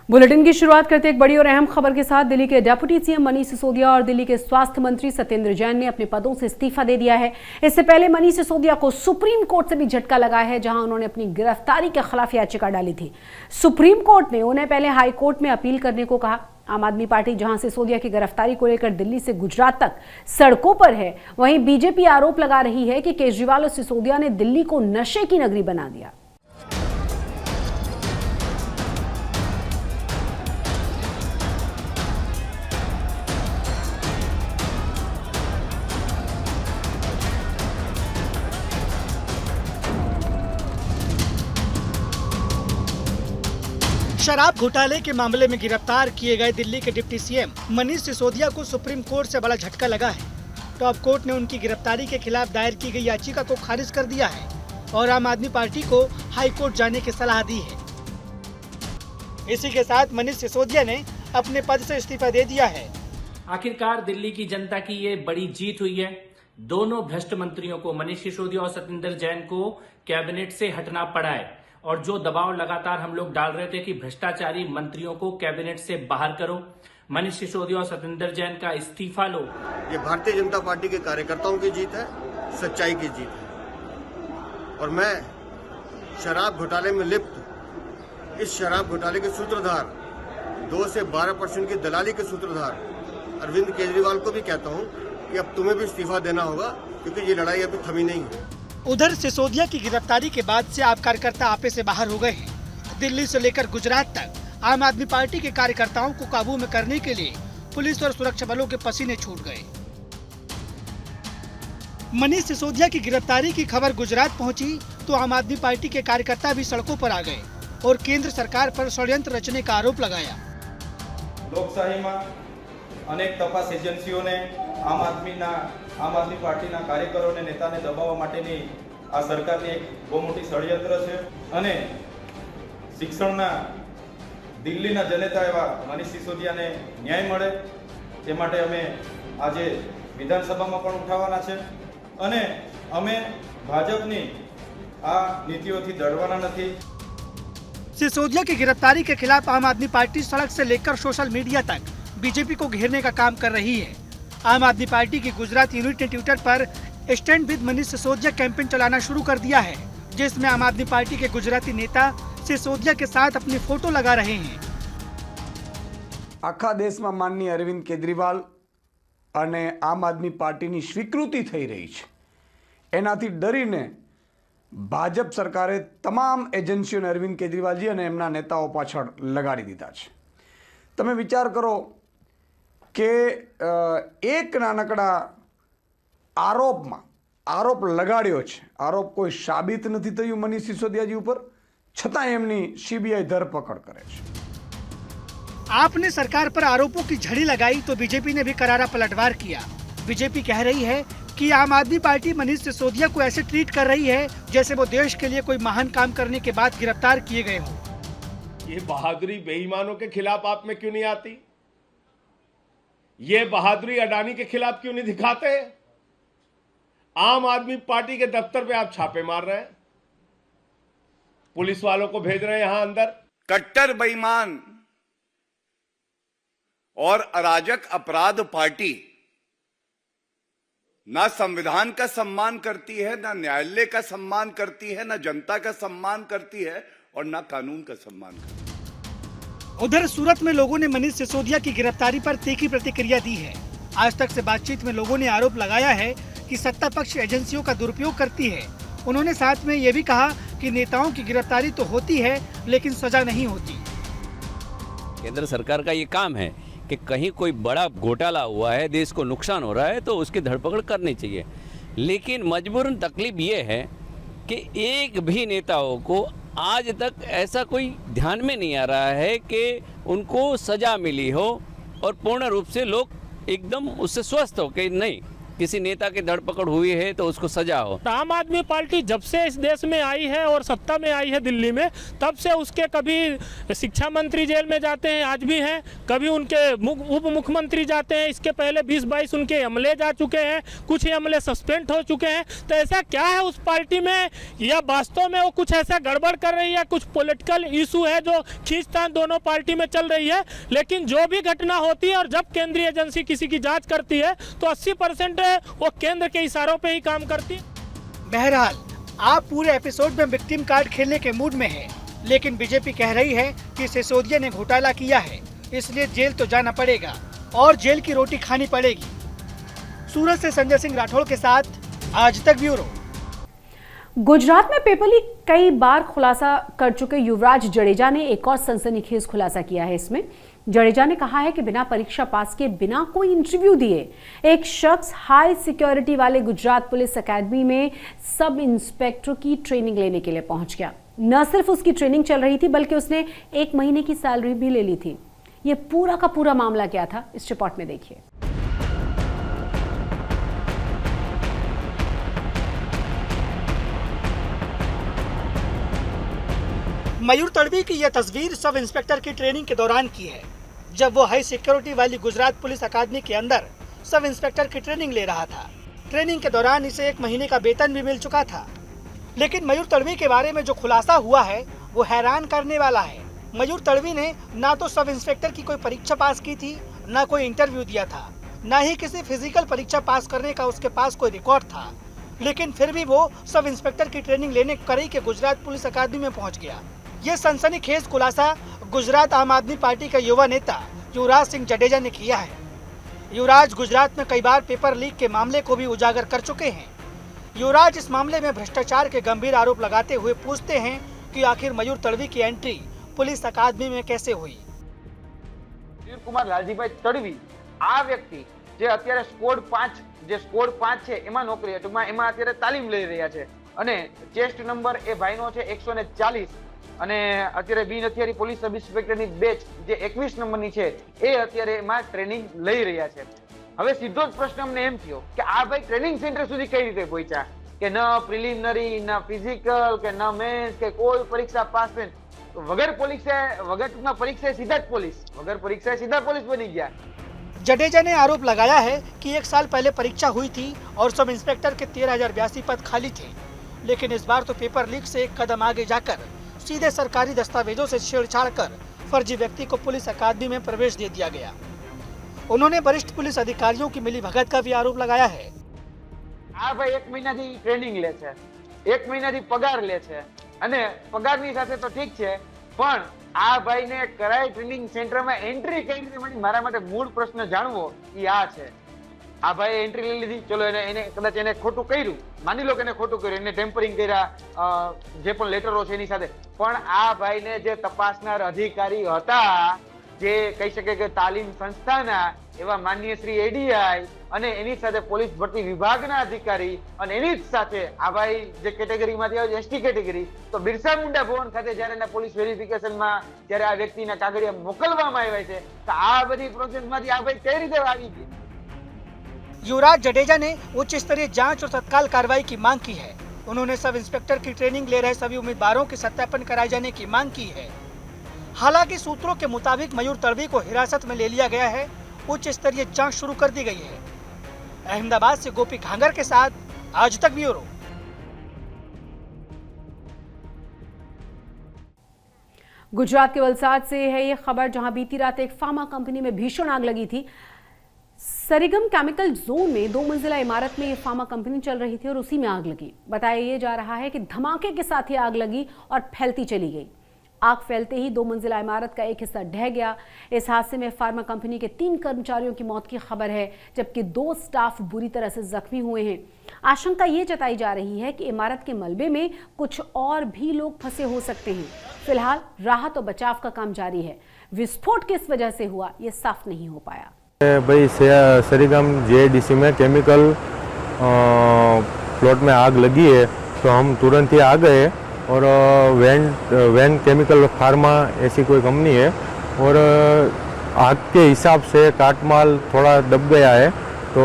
Bulletin की शुरुआत करते एक बड़ी और अहम खबर के साथ। दिल्ली के डिप्टी सीएम मनीष सिसोदिया और दिल्ली के स्वास्थ्य मंत्री सत्येंद्र जैन ने अपने पदों से इस्तीफा दे दिया है। इससे पहले मनीष सिसोदिया को सुप्रीम कोर्ट से भी झटका लगा है, जहां उन्होंने अपनी गिरफ्तारी के खिलाफ याचिका डाली थी। सुप्रीम कोर्ट ने उन्हें पहले हाई कोर्ट में अपील करने को कहा। आम आदमी पार्टी जहां सिसोदिया की गिरफ्तारी को लेकर दिल्ली से गुजरात तक सड़कों पर है, वहीं बीजेपी आरोप लगा रही है कि केजरीवाल और सिसोदिया ने दिल्ली को नशे की नगरी बना दिया। शराब घोटाले के मामले में गिरफ्तार किए गए दिल्ली के डिप्टी सीएम मनीष सिसोदिया को सुप्रीम कोर्ट से बड़ा झटका लगा है। टॉप कोर्ट ने उनकी गिरफ्तारी के खिलाफ दायर की गई याचिका को खारिज कर दिया है और आम आदमी पार्टी को हाई कोर्ट जाने की सलाह दी है। इसी के साथ मनीष सिसोदिया ने अपने पद से इस्तीफा दे दिया है। आखिरकार दिल्ली की जनता की ये बड़ी जीत हुई है। दोनों भ्रष्ट मंत्रियों को, मनीष सिसोदिया और सत्येंद्र जैन को, कैबिनेट से हटना पड़ा है। और जो दबाव लगातार हम लोग डाल रहे थे कि भ्रष्टाचारी मंत्रियों को कैबिनेट से बाहर करो, मनीष सिसोदिया और सत्येंद्र जैन का इस्तीफा लो। ये भारतीय जनता पार्टी के कार्यकर्ताओं की जीत है, सच्चाई की जीत है। और मैं शराब घोटाले में लिप्त इस शराब घोटाले के सूत्रधार 2 से 12% की दलाली के सूत्रधार अरविंद केजरीवाल को भी कहता हूं कि अब तुम्हें भी इस्तीफा देना होगा, क्योंकि ये लड़ाई अभी थमी नहीं है। उधर सिसोदिया की गिरफ्तारी के बाद से आप कार्यकर्ता आपे से बाहर हो गए हैं। दिल्ली से लेकर गुजरात तक आम आदमी पार्टी के कार्यकर्ताओं को काबू में करने के लिए पुलिस और सुरक्षा बलों के पसीने छूट गए। मनीष सिसोदिया की गिरफ्तारी की खबर गुजरात पहुंची तो आम आदमी पार्टी के कार्यकर्ता भी सड़कों पर आ गए और केंद्र सरकार पर षड्यंत्र रचने का आरोप लगाया। લોકશાહી में अनेक तपास एजेंसीओं ने आम आदमी पार्टीना कार्यकरों ने नेताने दबाववा माटेनी आ सरकारनी एक बहु मोटी षड्यंत्र छे अने शिक्षणना दिल्लीना जनेता एवा मनीष सिसोदियाने न्याय मळे ते माटे अमे आजे विधानसभामां पण उठाववाना छे अने अमे भाजपनी आ नीतिओथी डरवाना नथी। सिसोदिया की गिरफ्तारी के खिलाफ आम आदमी पार्टी सड़क से लेकर सोशल मीडिया तक बीजेपी को घेरने का काम कर रही है। आम आदमी पार्टी की गुजरात यूनिट ने ट्विटर पर stand with Manish Sisodia campaign चलाना शुरू कर दिया है, जिसमें आम आदमी पार्टी के गुजराती नेता सिसोदिया के साथ अपनी फोटो लगा रहे हैं। आखा देश में माननीय अरविंद केजरीवाल अने आम आदमी पार्टी स्वीकृति थई रही है। एनाथी डरीने भाजप सरकारे तमाम एजेंसीओ ने अरविंद केजरीवालजी अने एमना नेताओं पाछळ लगाड़ी दीधा छे। तमे विचार करो के एक नानकड़ा आरोप लगाड्यो छे, आरोप कोई साबित नहीं थयुं मनीष सिसोदियाजी उपर, छतां एमनी सीबीआई धरपकड़ करे छे। आपने सरकार पर आरोपों की झड़ी लगाई तो बीजेपी ने भी करारा पलटवार किया। बीजेपी कह रही है कि आम आदमी पार्टी मनीष सिसोदिया को ऐसे ट्रीट कर रही है जैसे वो देश के लिए कोई महान काम करने के बाद गिरफ्तार किए गए हों। ये बहादुरी बेईमानों के खिलाफ आप में क्यों नहीं आती? ये बहादुरी अडानी के खिलाफ क्यों नहीं दिखाते? आम आदमी पार्टी के दफ्तर पे आप छापे मार रहे हैं, पुलिस वालों को भेज रहे हैं यहां अंदर। कट्टर बेईमान और अराजक अपराध पार्टी ना संविधान का सम्मान करती है, ना न्यायालय का सम्मान करती है, ना जनता का सम्मान करती है और ना कानून का सम्मान करती है। उधर सूरत में लोगों ने मनीष सिसोदिया की गिरफ्तारी पर तीखी प्रतिक्रिया दी है। आज तक से बातचीत में लोगों ने आरोप लगाया है कि सत्ता पक्ष एजेंसियों का दुरुपयोग करती है। उन्होंने साथ में ये भी कहा कि नेताओं की गिरफ्तारी तो होती है लेकिन सजा नहीं होती। केंद्र सरकार का ये काम है कि कहीं कोई बड़ा घोटाला हुआ है, देश को नुकसान हो रहा है तो उसकी धरपकड़ करनी चाहिए। लेकिन मजबूरन तकलीफ ये है कि एक भी नेताओं को आज तक ऐसा कोई ध्यान में नहीं आ रहा है कि उनको सजा मिली हो और पूर्ण रूप से लोग एकदम उससे स्वस्थ हो कि नहीं किसी नेता की धरपकड़ हुई है तो उसको सजा हो। आम आदमी पार्टी जब से इस देश में आई है और सत्ता में आई है दिल्ली में, तब से उसके कभी शिक्षा मंत्री जेल में जाते हैं, आज भी हैं, कभी उनके उप मुख्यमंत्री जाते हैं, इसके पहले 20-22 उनके अमले जा चुके हैं, कुछ ही अमले सस्पेंड हो चुके हैं। तो ऐसा क्या है उस पार्टी में, या वास्तव में वो कुछ ऐसा गड़बड़ कर रही है, कुछ पॉलिटिकल इशू है जो खींचतान दोनों पार्टी में चल रही है। लेकिन जो भी घटना होती है और जब केंद्रीय एजेंसी किसी की जांच करती है तो 80% वो केंद्र के इशारों पे ही काम करती है। बहरहाल आप पूरे एपिसोड में विक्टिम कार्ड खेलने के मूड में हैं, लेकिन बीजेपी कह रही है कि सिसोदिया ने घोटाला किया है, इसलिए जेल तो जाना पड़ेगा और जेल की रोटी खानी पड़ेगी। सूरत से संजय सिंह राठौड़ के साथ आज तक ब्यूरो। गुजरात में पेपर लीक कई बार खुलासा कर चुके युवराज जडेजा ने एक और सनसनीखेज खुलासा किया है। इसमें जडेजा ने कहा है कि बिना परीक्षा पास किए, बिना कोई इंटरव्यू दिए एक शख्स हाई सिक्योरिटी वाले गुजरात पुलिस एकेडमी में सब इंस्पेक्टर की ट्रेनिंग लेने के लिए पहुंच गया। न सिर्फ उसकी ट्रेनिंग चल रही थी बल्कि उसने 1 महीने की सैलरी भी ले ली थी। ये पूरा का पूरा मामला क्या था, इस रिपोर्ट में देखिए। मयूर तड़वी की यह तस्वीर सब इंस्पेक्टर की ट्रेनिंग के दौरान की है, जब वो हाई सिक्योरिटी वाली गुजरात पुलिस अकादमी के अंदर सब इंस्पेक्टर की ट्रेनिंग ले रहा था। ट्रेनिंग के दौरान इसे 1 महीने का वेतन भी मिल चुका था। लेकिन मयूर तड़वी के बारे में जो खुलासा हुआ है वो हैरान करने वाला है। मयूर तड़वी ने ना तो सब इंस्पेक्टर की कोई परीक्षा पास की थी, ना कोई इंटरव्यू दिया था, ना ही किसी फिजिकल परीक्षा पास करने का उसके पास कोई रिकॉर्ड था। लेकिन फिर भी वो सब इंस्पेक्टर की ट्रेनिंग लेने करई के गुजरात पुलिस अकादमी में पहुंच गया। ये सनसनीखेज खुलासा गुजरात आम आदमी पार्टी का युवा नेता युवराज सिंह जडेजा ने किया है। युवराज गुजरात में कई बार पेपर लीक के मामले को भी उजागर कर चुके हैं। युवराज इस मामले में भ्रष्टाचार के गंभीर आरोप लगाते हुए पूछते हैं कि आखिर मयूर तड़वी की एंट्री पुलिस अकादमी में कैसे हुई। મયુર કુમાર લાલજીભાઈ તડવી આ વ્યક્તિ જે અત્યારે સ્કોડ 5 છે એમાં નોકરી ટૂંકમાં એમાં અત્યારે તાલીમ લઈ રહ્યા છે અને ચેસ્ટ નંબર એ ભાઈનો છે 140 અને અત્યારે બી નથિયારી પોલીસ સબ ઇન્સ્પેક્ટરની બેચ જે 21 નંબરની છે એ અત્યારે એમાં ટ્રેનિંગ લઈ રહ્યા છે। હવે સીધો જ પ્રશ્ન અમને એમ થયો કે આ ભાઈ ટ્રેનિંગ સેન્ટર સુધી કઈ રીતે પહોંચ્યા કે ન પ્રિલિમિનરી ન ફિઝિકલ કે ન મેન્સ કે કોઈ પરીક્ષા પાસ નહીં, वगर परीक्षा सीधा पुलिस बनी गया। जडेजा ने आरोप लगाया है कि 1 साल पहले परीक्षा हुई थी और सब इंस्पेक्टर के 13,082 पद खाली थे। लेकिन इस बार तो पेपर लीक से एक कदम आगे जाकर सीधे सरकारी दस्तावेजों से छेड़छाड़ कर फर्जी व्यक्ति को पुलिस अकादमी में प्रवेश दे दिया गया। उन्होंने वरिष्ठ पुलिस अधिकारियों की मिलीभगत का भी आरोप लगाया है। भाई 1 महीना थी ट्रेनिंग ले छे, 1 महीना थी पगार ले छे અને પગારની સાથે તો ઠીક છે, પણ આ ભાઈને કરાઈ ટ્રેનિંગ સેન્ટરમાં એન્ટ્રી કઈ રીતે મળી? મારા માટે મૂળ પ્રશ્ન જાણવો ઈ આ છે। આ ભાઈએ એન્ટ્રી લઈ લીધી, ચલો એને કદાચ એને ખોટું કર્યું, માની લો કે એને ખોટું કર્યું, એને ટેમ્પરિંગ કર્યા, જે પણ લેટરો છે એની સાથે, પણ આ ભાઈને જે તપાસનાર અધિકારી હતા, જે કહી શકે કે તાલીમ સંસ્થાના એવા માનનીય શ્રી એડીઆઈ અને એની સાથે પોલીસ ભરતી વિભાગના અધિકારી અને એની જ સાથે આ ભાઈ જે કેટેગરીમાંથી આવે એસટી કેટેગરી, તો બિરસા મુંડા ભવન ખાતે જ્યારે એના પોલીસ વેરિફિકેશનમાં જ્યારે આ વ્યક્તિના કાગળિયા મોકલવામાં આવ્યા છે, તો આ બધી પ્રોસેસમાંથી આ ભાઈ કઈ રીતે આવી ગઈ? युवराज जडेजा ने उच्च स्तरीय जांच और तत्काल कार्रवाई की मांग की है। उन्होंने सब इंस्पेक्टर की ट्रेनिंग ले रहे सभी उम्मीदवारों के सत्यापन कराए जाने की मांग की है। हालांकि सूत्रों के मुताबिक मयूर तड़वी को हिरासत में ले लिया गया है। उच्च स्तरीय जांच शुरू कर दी गई है। अहमदाबाद से गोपी घांगर के साथ आज तक ब्यूरो। गुजरात के वलसाड से है ये खबर, जहां बीती रात एक फार्मा कंपनी में भीषण आग लगी थी। सरिगम केमिकल जोन में 2 मंजिला इमारत में ये फार्मा कंपनी चल रही थी और उसी में आग लगी। बताया ये जा रहा है कि धमाके के साथ ही आग लगी और फैलती चली गई। आग फैलते ही 2 मंजिला इमारत का एक हिस्सा ढह गया। इस हादसे में फार्मा कंपनी के 3 कर्मचारियों की मौत की खबर है, जबकि 2 स्टाफ बुरी तरह से जख्मी हुए हैं। आशंका ये जताई जा रही है कि इमारत के मलबे में कुछ और भी लोग फंसे हो सकते हैं। फिलहाल राहत और बचाव का काम जारी है। विस्फोट किस वजह से हुआ ये साफ नहीं हो पाया। भाई सरिगम जेडीसी में केमिकल प्लॉट में आग लगी है, तो हम तुरंत ही आ गए और वैन केमिकल फार्मा ऐसी कोई कंपनी है और आग के हिसाब से काटमाल थोड़ा दब गया है, तो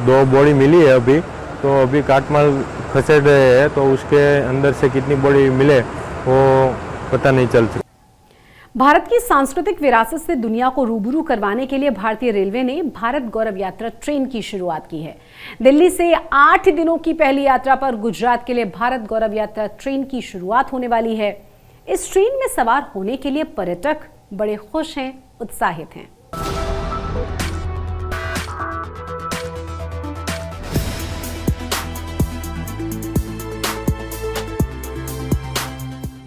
2 बॉडी मिली है अभी, तो अभी काटमाल खसेड़ रहे हैं, तो उसके अंदर से कितनी बॉडी मिले वो पता नहीं चल सकता। भारत की सांस्कृतिक विरासत से दुनिया को रूबरू करवाने के लिए भारतीय रेलवे ने भारत गौरव यात्रा ट्रेन की शुरुआत की है। दिल्ली से 8 दिनों की पहली यात्रा पर गुजरात के लिए भारत गौरव यात्रा ट्रेन की शुरुआत होने वाली है। इस ट्रेन में सवार होने के लिए पर्यटक बड़े खुश हैं, उत्साहित हैं।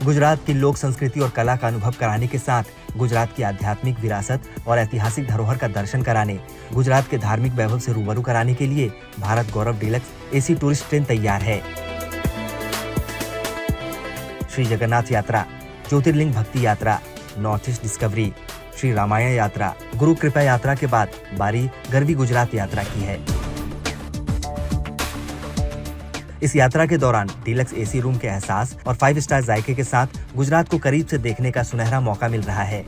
गुजरात की लोक संस्कृति और कला का अनुभव कराने के साथ गुजरात की आध्यात्मिक विरासत और ऐतिहासिक धरोहर का दर्शन कराने, गुजरात के धार्मिक वैभव से रूबरू कराने के लिए Bharat Gaurav deluxe AC tourist train तैयार है। Shri Jagannath Yatra, Jyotirlinga Bhakti Yatra, north east discovery, Shri Ramayan Yatra, Guru कृपा यात्रा के बाद बारी गरवी गुजरात यात्रा की है। इस यात्रा के दौरान डीलक्स एसी रूम के एहसास और 5 स्टार जायके के साथ गुजरात को करीब से देखने का सुनहरा मौका मिल रहा है।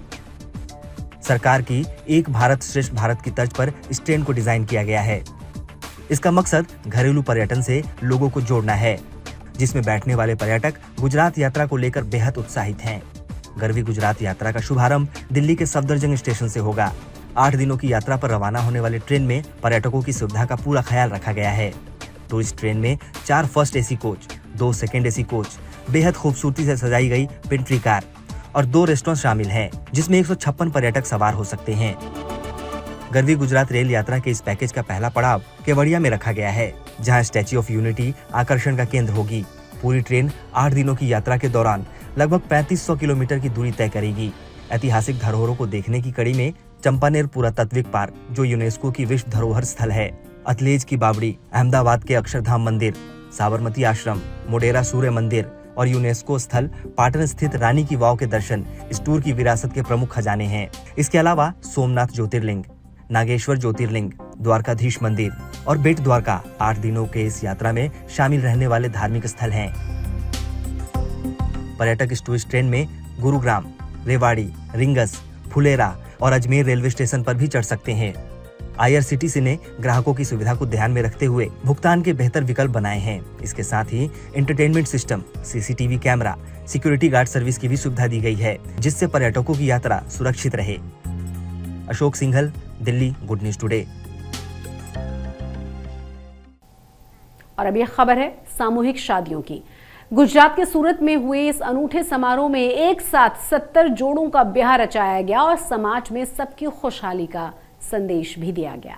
सरकार की एक भारत श्रेष्ठ भारत की तर्ज पर इस ट्रेन को डिजाइन किया गया है। इसका मकसद घरेलू पर्यटन से लोगों को जोड़ना है, जिसमें बैठने वाले पर्यटक गुजरात यात्रा को लेकर बेहद उत्साहित हैं। गरवी गुजरात यात्रा का शुभारंभ दिल्ली के सफदरजंग स्टेशन से होगा। 8 दिनों की यात्रा पर रवाना होने वाले ट्रेन में पर्यटकों की सुविधा का पूरा ख्याल रखा गया है। टूरिस्ट ट्रेन में 4 first AC coach, 2 second AC coach, बेहद खूबसूरती से सजाई गई पेंट्री कार और 2 रेस्टोरेंट शामिल हैं, जिसमें 156 पर्यटक सवार हो सकते हैं। गरवी गुजरात रेल यात्रा के इस पैकेज का पहला पड़ाव केवड़िया में रखा गया है, जहां स्टैच्यू ऑफ यूनिटी आकर्षण का केंद्र होगी। पूरी ट्रेन 8 दिनों की यात्रा के दौरान लगभग 3500 किलोमीटर की दूरी तय करेगी। ऐतिहासिक धरोहरों को देखने की कड़ी में चंपानेर पुरातात्विक पार्क, जो यूनेस्को की विश्व धरोहर स्थल है, अतलेज की बावड़ी, अहमदाबाद के अक्षरधाम मंदिर, साबरमती आश्रम, मोडेरा सूर्य मंदिर और यूनेस्को स्थल पाटन स्थित रानी की वाव के दर्शन इस टूर की विरासत के प्रमुख खजाने हैं। इसके अलावा सोमनाथ ज्योतिर्लिंग, नागेश्वर ज्योतिर्लिंग, द्वारकाधीश मंदिर और बेट द्वारका 8 दिनों के इस यात्रा में शामिल रहने वाले धार्मिक स्थल हैं। पर्यटक इस टूरिस्ट ट्रेन में गुरुग्राम, रेवाड़ी, रिंगस, फुलेरा और अजमेर रेलवे स्टेशन पर भी चढ़ सकते हैं। IRCTC ने ग्राहकों की सुविधा को ध्यान में रखते हुए भुगतान के बेहतर विकल्प बनाए हैं। इसके साथ ही entertainment system, CCTV camera, security guard service की भी सुविधा दी गई है, जिससे पर्यटकों की यात्रा सुरक्षित रहे। Ashok Singhal, Delhi, good news today. और अब यह खबर है सामूहिक शादियों की। गुजरात के सूरत में हुए इस अनूठे समारोह में एक साथ 70 जोड़ों का ब्याह रचाया गया और समाज में सबकी खुशहाली का संदेश भी दिया गया।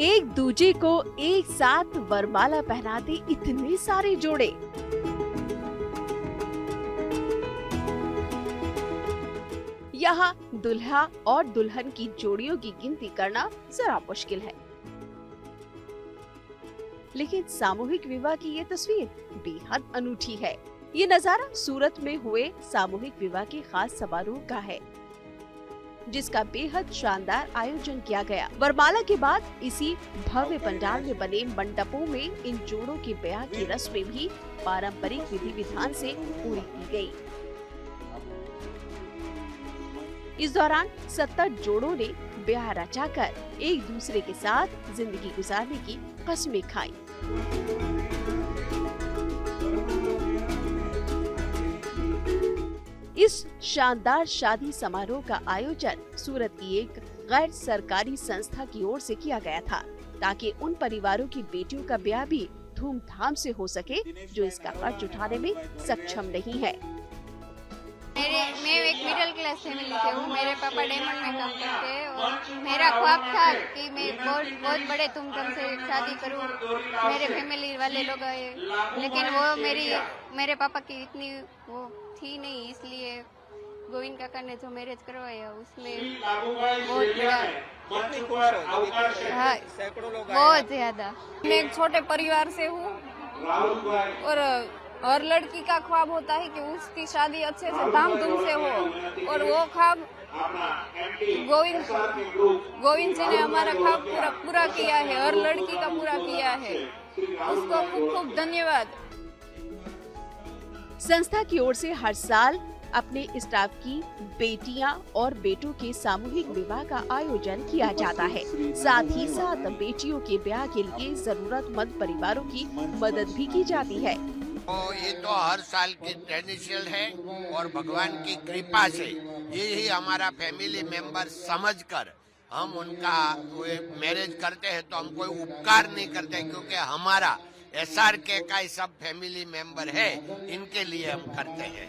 एक दूजे को एक साथ वरमाला पहनाते इतने सारे जोड़े। यहाँ दुल्हा और दुल्हन की जोड़ियों की गिनती करना जरा मुश्किल है, लेकिन सामूहिक विवाह की ये तस्वीर बेहद अनूठी है। ये नजारा सूरत में हुए सामूहिक विवाह के खास समारोह का है, जिसका बेहद शानदार आयोजन किया गया। वरमाला के बाद इसी भव्य पंडाल में बने मंडपों में इन जोड़ों के ब्याह की रस्में भी पारंपरिक विधि विधान से पूरी की गयी। इस दौरान 70 जोड़ों ने ब्याह रचाकर एक दूसरे के साथ जिंदगी गुजारने की कसमें खाई। इस शानदार शादी समारोह का आयोजन सूरत की एक गैर सरकारी संस्था की ओर से किया गया था, ताकि उन परिवारों की बेटियों का ब्याह भी धूमधाम से हो सके जो इसका खर्च उठाने में सक्षम नहीं है। मैं एक मिडिल क्लास फैमिली से हूँ। मेरे पापा डायमंड में काम करते हैं और मेरा ख्वाब था कि मैं बहुत बड़े धूमधाम से शादी करूँ। मेरे फैमिली वाले लोग आए, लेकिन वो मेरे पापा की इतनी वो थी नहीं, इसलिए गोविंद काका ने जो मैरिज करवाया उसमें बहुत बड़ा, हाँ बहुत ज्यादा। मैं एक छोटे परिवार से हूँ और हर लड़की का ख्वाब होता है कि उसकी शादी अच्छे से धामधूम से हो, और वो ख्वाब गोविंद जी ने हमारा ख्वाब पूरा किया है, हर लड़की का पूरा किया है। उसको खूब खूब धन्यवाद। संस्था की ओर से हर साल अपने स्टाफ की बेटियां और बेटों के सामूहिक विवाह का आयोजन किया जाता है। साथ ही साथ बेटियों के ब्याह के लिए जरूरतमंद परिवारों की मदद भी की जाती है। ये तो हर साल की ट्रेडिशनल है और भगवान की कृपा से यही हमारा फैमिली मेंबर समझकर हम उनका मैरिज करते हैं, तो हम कोई उपकार नहीं करते, क्योंकि हमारा SRK का ही सब फैमिली मेंबर है, इनके लिए हम करते हैं।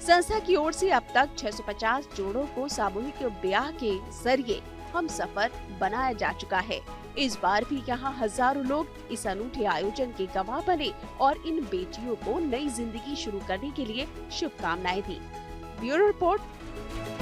संस्था की ओर से अब तक 650 जोड़ों को सामूहिक ब्याह के जरिए हम सफर बनाया जा चुका है। इस बार भी यहाँ हजारों लोग इस अनूठे आयोजन के गवाह बने और इन बेटियों को नई जिंदगी शुरू करने के लिए शुभकामनाएं दी। Bureau report.